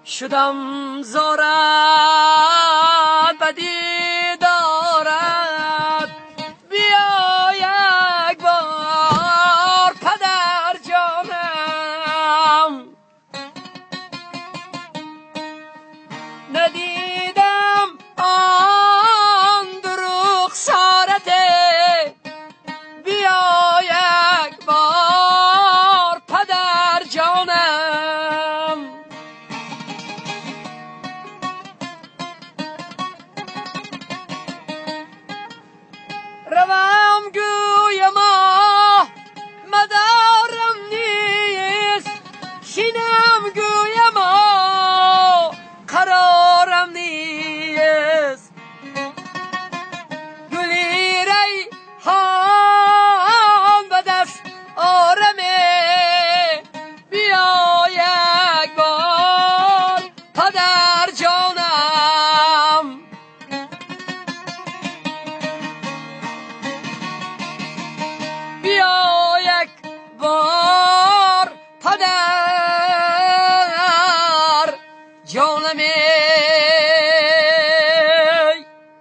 شدم زارت بدی دارد، بیا یک بار پدر جانم. ندیدم آن دروغ سارته، بیا یک بار پدر جانم. روم گویم مدارم نیست، شینم گویم قرارم نیست. گلی ریحان به دست آرمه، بیا یک بار پدر جانم. بیا یک بار پدر جانم.